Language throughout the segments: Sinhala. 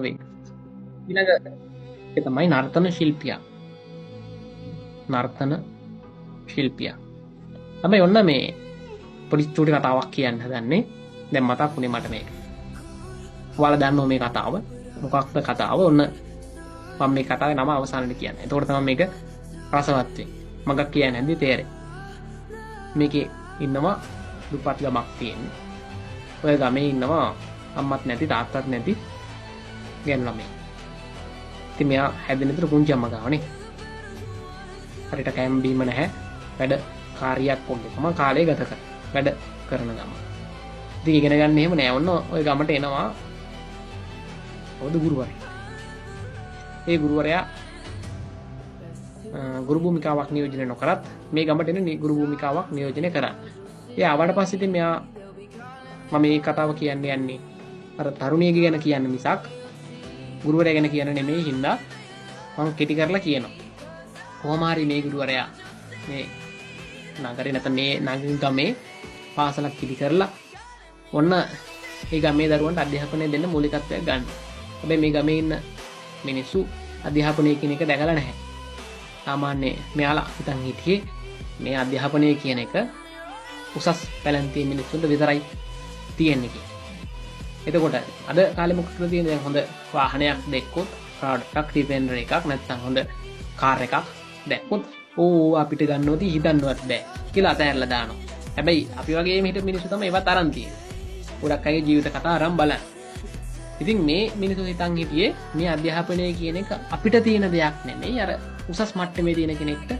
වේ. ඊළඟ එක තමයි නර්තන ශිල්පියා. නර්තන ශිල්පියා. හැබැයි ඔන්න මේ පොඩි චූටි කතාවක් කියන්න හදන්නේ. දැන් මතක් වුණේ මට මේක. ඔයාලා දන්නව මේ කතාව. මොකක්ද කතාව? ඔන්න මම මේ කතාවේ නම අවසානයේ කියන්නේ. එතකොට තමයි මේක රසවත් වෙන්නේ. මගක් කියන්නේ නැද්ද තේරෙන්නේ. මේකේ ඉන්නවා දුප්පත් ගමක් තියෙන්නේ. ඔය ගමේ ඉන්නවා අම්මත් නැති තාත්තත් නැති ගෑනු ළමයි. ඉතින් මෙයා හැදෙන විතර පුංචි අම්මා ගාවනේ. හරියට කැම් බීම නැහැ. වැඩ කාර්යයක් පොඩ්ඩක් තමයි කාලය ගත කරන්නේ. වැඩ කරන ගම. ඉතින් ඉගෙන ගන්න එහෙම නෑ. ඔන්න ওই ගමට එනවා පොදු ගුරුවරයෙක්. ඒ ගුරුවරයා ගුරු භූමිකාවක් නියෝජනය නොකරත් මේ ගමට එන ගුරු භූමිකාවක් නියෝජනය කරා. ඒ ආවට පස්සේ ඉතින් මෙයා මම මේ කතාව කියන්නේ අර තරුණියගේ ගැන කියන්න මිසක් ගුරුවරයා ගැන කියන්න නෙමෙයි හින්දා මම කෙටි කරලා කියනවා. කොහොම හරි මේ ගුරුවරයා මේ නගරේ නැත්නම් මේ නගර ගමේ පාසලක් ඉදි කරලා ඔන්න මේ ගමේ දරුවන්ට අධ්‍යාපනය දෙන්න මූලිකත්වයක් ගන්න. හැබැයි මේ ගමේ ඉන්න මිනිස්සු අධ්‍යාපනය කියන එක දැකලා නැහැ. සාමාන්‍ය මෙයාලා හිතන් හිටියේ මේ අධ්‍යාපනය කියන එක උසස් පැලැන්තිය මිනිස්සුන්ට විතරයි තියෙන්නේ කියලා. එතකොට අද කාලේ මොකක්ද තියෙන්නේ? දැන් හොඳ වාහනයක් දැක්කොත් ප්‍රොඩක්ට් ඩිපෙන්ඩර් එකක් නැත්නම් හොඳ කාර් එකක් දැක්කොත් ඕ අපිට ගන්නවද හිතන්නවත් බෑ කියලා අතහැරලා දානවා. හැබැයි අපි වගේම හිටපු මිනිස්සු තමයි ඒවත් අරන් තියෙන්නේ. ගොඩක් අයගේ ජීවිත කතා අරන් බලන්න. ඉතින් මේ මිනිස්සු හිතන් හිටියේ මේ අධ්‍යාපනය කියන එක අපිට තියෙන දෙයක් නෙමෙයි අර උසස් මට්ටමේ තියෙන කෙනෙක්ට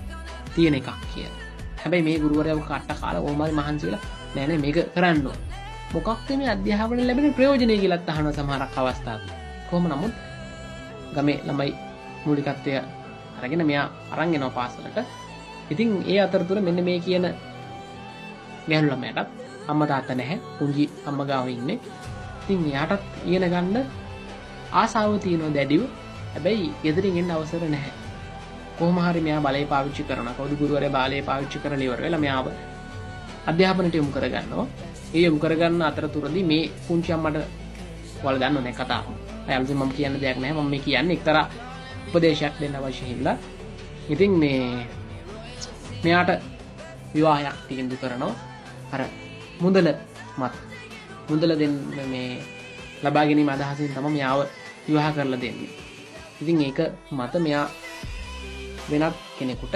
තියෙන එකක් කියලා. හැබැයි මේ ගුරුවරයා කට කාලා ඕමාරි මහන්සි වෙලා නෑ නෑ මේක කරන්න ඕන. මොකක්ද මේ අධ්‍යාපනය ලැබෙන ප්‍රයෝජනය කියලාත් අහන සමහරක් අවස්ථාවක. කොහොම නමුත් ගමේ ළමයි මූලිකත්වය අරගෙන මෙයා අරන් එනවා පාසලට. ඉතින් ඒ අතරතුර මෙන්න මේ කියන ගැහණු ළමයාටත් අම්මා තාත්තා නැහැ. පුංචි අම්මා ගාව ඉන්නේ. ඉතින් එයාටත් ඉගෙන ගන්න ආසාව තියෙනවා දැඩිව. හැබැයි ගෙදරින් එන්න අවසර නැහැ. කොහොම හරි මෙයා බලය පාවිච්චි කරනවා. කවුද ගුරුවරයා බලය පාවිච්චි කරලා ඉවර වෙලා මෙයාව අධ්‍යාපනයට යොමු කරගන්නවා. ඒ යොමු කරගන්න අතරතුරදී මේ පුංචි අම්මට ඔයාලා දන්නව නේ කතාව. අයල්සින් මම කියන්න දෙයක් නැහැ. මම මේ කියන්නේ එක්තරා උපදේශයක් දෙන්න අවශ්‍ය හින්දා. ඉතින් මෙයාට විවාහයක් තීන්දුව කරනවා. අර මුදල මත මුදල දෙන්න මේ ලබා ගැනීම අදහසින් තමයි මෙයාව විවාහ කරලා දෙන්නේ. ඉතින් ඒක මත මෙයා වෙනත් කෙනෙකුට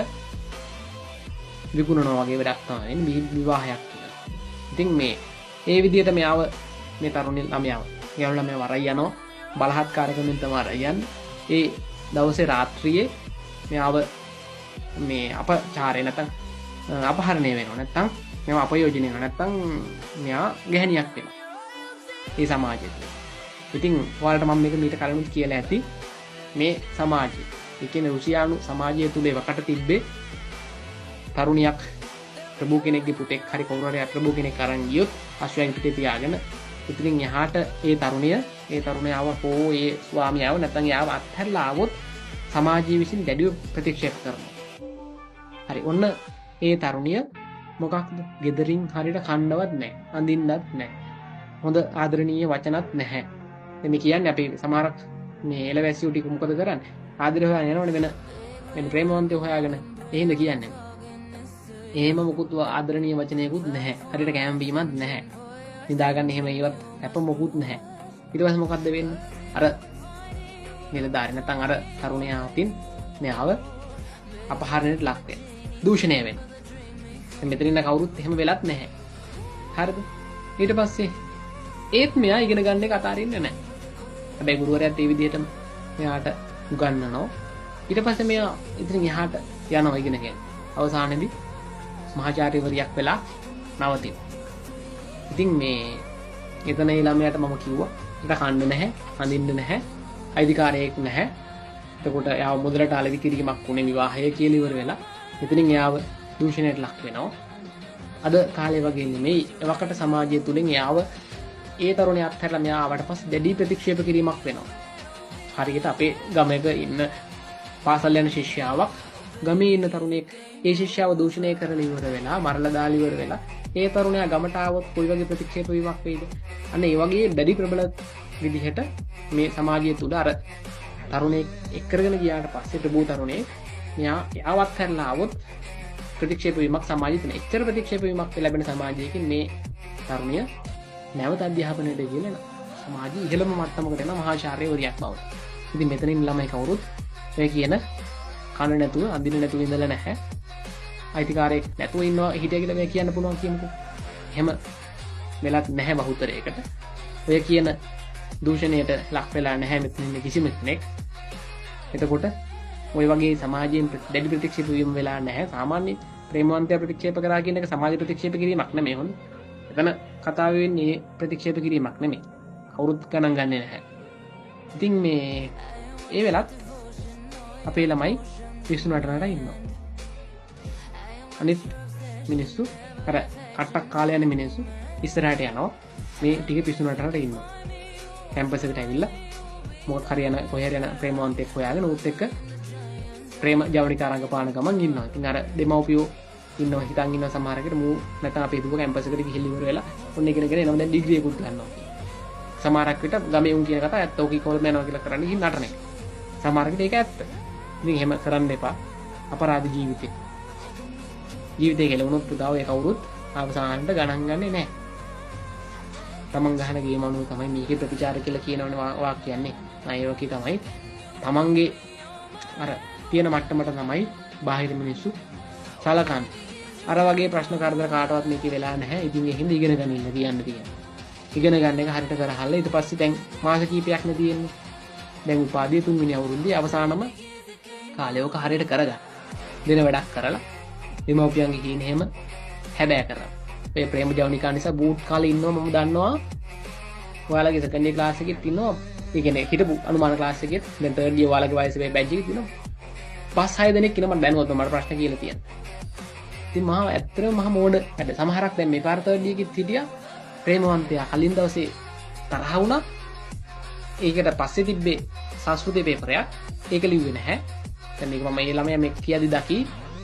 විකුණනවා වගේ වැඩක් තමයි විවාහයක් කියලා. ඉතින් ඒ විදිහට මෙයාව මේ තරුණ ළමයාව ගැහණු ළමයාව අරයි යනවා. බලහත්කාරකමින් තමයි අරයි යන්නේ. ඒ දවසේ රාත්‍රියේ මෙයාව මේ අපචාරය නැත්නම් අපහරණය වෙනවා. නැත්නම් මෙයා අපයෝජනය වෙනවා. නැත්නම් මෙයා ගැහණියක් වෙනවා. මේ සමාජයේ. ඉතින් ඔයාලට මම මේක මීට කලිනුත් කියලා ඇති මේ සමාජය. ඒ කියන්නේ රුසියානු සමාජය තුල එවකට තිබ්බේ තරුණියක් ප්‍රභූ කෙනෙක්ගේ පුතෙක් හරි කවුරු හරි ප්‍රභූ කෙනෙක් අරන් ගියොත් අශ්වයන් පිටේ තියාගෙන ඉතින් එහාට ඒ තරුණයාව හෝ ඒ ස්වාමියාව නැත්නම් යාව අත්හැරලා ආවොත් සමාජය විසින් දැඩිව ප්‍රතික්ෂේප කරනවා. හරි ඔන්න ඒ තරුණිය මොකක්ද? ගෙදරින් හරියට කන්නවත් නැහැ. අඳින්නත් නැහැ. හොඳ ආදරණීය වචනත් නැහැ. මේ කියන්නේ අපි සමහරක් මේ එළවැසියෝ ටික මොකද කරන්නේ? ආදරය හොයන්න යනවනේ වෙන ප්‍රේමවන්තයෝ හොයාගෙන. එහෙම කියන්නේ. එහෙම මොකුත් ආදරණීය වචනයකුත් නැහැ. හරියට කැම බීමක් නැහැ. නිදාගන්න එහෙම ඒවත් අප මොකුත් නැහැ. ඊට පස්සේ මොකද්ද වෙන්නේ? අර නිලධාරි නැත්නම් අර තරුණයා අතින් මෙයාව අපහරණයට ලක් වෙනවා. දූෂණය වෙනවා. මෙතන ඉන්න කවුරුත් එහෙම වෙලත් නැහැ. හරිද? ඊට පස්සේ ඒත් මෙයා ඉගෙන ගන්න එක අතාරින්නේ නැහැ. හැබැයි ගුරුවරයාත් ඒ විදිහටම මෙයාට උගන්වනවා. ඊට පස්සේ මෙයා ඉතින් එහාට යනවා ඉගෙන ගන්න. අවසානයේදී මහාචාර්යවරියක් වෙලා නවතිනවා. ඉතින් එතන ඒ ළමයාට මම කිව්වා ඊට කන්න නැහැ, අඳින්න නැහැ, අයිතිකාරයෙක් නැහැ. එතකොට එයාව මුදලට අලෙවි කිරීමක් උනේ විවාහය කියලා ඉවර වෙලා. ඉතින් එයාව දූෂණයට ලක් වෙනවා. අද කාලේ වගේ නෙමෙයි. එවකට සමාජය තුලින් එයාව ඒ තරුණයා අත්හැරලා මෙයා ආවට පස්සේ දැඩි ප්‍රතික්ෂේප කිරීමක් වෙනවා. හරියට අපේ ගමක ඉන්න පාසල් යන ශිෂ්‍යාවක් ගමේ ඉන්න තරුණයෙක් ඒ ශිෂ්‍යාව දූෂණය කරලා ඉවර වෙලා මරලා දාලා ඉවර වෙලා ඒ තරුණයා ගමට ආවොත් කොයි වගේ ප්‍රතික්ෂේප වීමක් වෙයිද? අන්න ඒ වගේ දැඩි ප්‍රබල විදිහට මේ සමාජය තුළ අර තරුණයෙක් එක්කරගෙන ගියාට පස්සේ ප්‍රබූ තරුණයෙක් මෙයා යාවත් කරලා આવොත් ප්‍රතික්ෂේප වීමක් සමාජයේ තියෙන. එච්චර ප්‍රතික්ෂේප වීමක් ලැබෙන සමාජයකින් මේ තරුණිය නැවත අධ්‍යාපනයට ගිහලා සමාජයේ ඉහළම මට්ටමකට යන මහාචාර්යවරියක් බවට. ඉතින් මෙතනින් ළමයි කවුරුත් ඔය කියන කන නැතුව අඳින නැතුව ඉඳලා නැහැ. අයිතිකාරයෙක් නැතුව ඉන්නවා හිටිය කියලා මේ කියන්න පුළුවන් කියමුකෝ. එහෙම වෙලක් නැහැ බහුතරයකට. ඔය කියන දූෂණයට ලක් වෙලා නැහැ මෙතන ඉන්න කිසිම කෙනෙක්. එතකොට ඔය වගේ සමාජයෙන් දැඩි ප්‍රතික්ෂේප වීම වෙලා නැහැ. සාමාන්‍ය ප්‍රේමවන්තය ප්‍රතික්ෂේප කරා කියන එක සමාජ ප්‍රතික්ෂේප කිරීමක් නෙමෙයි හොඳ. එතන කතාව වෙන්නේ ප්‍රතික්ෂේප කිරීමක් නෙමෙයි. කවුරුත් ගණන් ගන්නේ නැහැ. ඉතින් මේ ඒ වෙලත් අපේ ළමයි පිස්සු නටනට ඉන්නවා. අනිත් මිනිස්සු අර කට්ටක් කාලේ යන මිනිස්සු ඉස්සරහට යනවා. මේ ටික පිස්සු නටනට ඉන්නවා. කැම්පස් එකට ඇවිල්ලා මොකක් හරි යන කොහේ යන ප්‍රේමවන්තයෙක් හොයාගෙන උත් එක්ක ප්‍රේම ජවනිකා රංගපාන ගමන් ඉන්නවා. ඉතින් අර දෙමව්පියෝ ඉන්නවා හිතන් ඉන්නවා සමහරකට මූ නැත්නම් අපේ දුව කැම්පස් එකට ගිහිල්ලා ඉවර වෙලා ඔන්න ඉගෙනගෙන එනවා දැන් ඩිග්‍රී එකකුත් ගන්නවා. සමහරක් විට ගමේ උන් කියන කතා ඇත්ත ඕකී කොල්ම යනවා කියලා කරන්නේ ඉතින් නටන එක. සමහරකට ඒක ඇත්ත. ඉතින් එහෙම කරන්න එපා. අපරාධ ජීවිතේ. ජීවිතේ කෙලවුණොත් පුතාව ඒ කවුරුත් අවසානට ගණන් ගන්නේ නැහැ. තමන් ගහන ගේම අනුව තමයි මේකේ ප්‍රතිචාර කියලා කියනවනේ වාක් කියන්නේ. අයෝකී තමයි තමන්ගේ අර තියෙන මට්ටමට තමයි බාහිර මිනිස්සු සලකන්නේ. අර වගේ ප්‍රශ්න කරදර කාටවත් මේකේ වෙලා නැහැ. ඉතින් ඒකින්ද ඉගෙන ගන්න කියන්න තියෙනවා. ඉගෙන ගන්න එක හරියට කරහල්ලා ඊට පස්සේ දැන් මාස කිහිපයක් නේ තියෙන්නේ. දැන් උපාධිය 3 වෙනි අවුරුද්දේ අවසානම කාලේ ඔක හරියට කරගන්න. දින වැඩක් කරලා දෙමව්පියන්ගේ කියන හැම හැබෑ කරලා. මේ ප්‍රේම ජවනිකා නිසා බූට් කාලේ ඉන්නවා මම දන්නවා. ඔයාලගේ සෙකන්ඩ් ඉයර් ක්ලාස් එකෙත් ඉන්නවා. ඒ කියන්නේ හිටපු අනුමාන ක්ලාස් එකෙත් දැන් තර්ඩ් ඉයර් ඔයාලගේ වයසේ මේ බැච් එකේ තියෙනවා. 5-6 දෙනෙක් ඉන්න මම දැනුවත් මට ප්‍රශ්න කියලා තියෙනවා. ඉතින් මම ඇත්තටම මහ මෝඩ වැඩ. සමහරක් දැන් මේ පාර තර්ඩ් ඉයර් එකෙත් හිටියා. ප්‍රේමවන්තයා කලින් දවසේ තරහ වුණා. ඒකට පස්සේ තිබ්බේ සංස්කෘතිය පේපරයක්. ඒක ලිව්වේ නැහැ. දැන් මේක මම මේ ළමයා මේ කියදි දකි.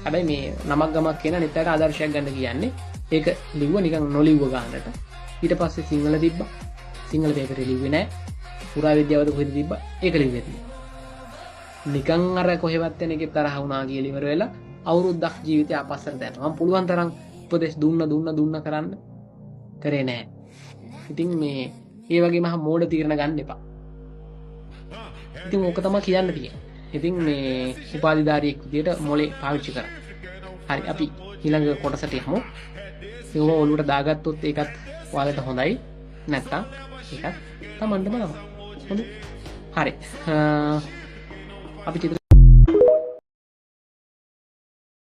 හැබැයි මේ නමක් ගමක් කියන නිතරම ආදර්ශයක් ගන්න කියන්නේ. ඒක ලිව්ව නිකන් නොලිව්ව ගන්නට. ඊට පස්සේ සිංහල තිබ්බා. සිංහල පේපරේ ලිව්වේ නැහැ. පුරා විද්‍යාවද කොහෙද තිබ්බා? ඒක ලිව්වේ තියෙනවා. නිකන් අර කොහෙවත් යන එකේ තරහ වුණා කියලා ඉවර වෙලා අවුරුද්දක් ජීවිතය අපස්සට දැම්මා. මම පුළුවන් තරම් උපදෙස් දුන්න කරන්න කරේ නැහැ. ඉතින් මේ ඒ වගේ මහා මෝඩ තීරණ ගන්න එපා. ඉතින් ඕක තමයි කියන්න තියෙන්නේ. ඉතින් මේ උපාධිධාරියෙක් විදියට මොලේ පාවිච්චි කරා. හරි අපි ඊළඟ කොටසට යමු. ඒක ඔළුවට දාගත්තොත් ඒකත් ඔයාලට හොඳයි. නැත්තම් ඒකත් Tamanටම තමයි. හොඳයි. හරි. අපි චිත්‍ර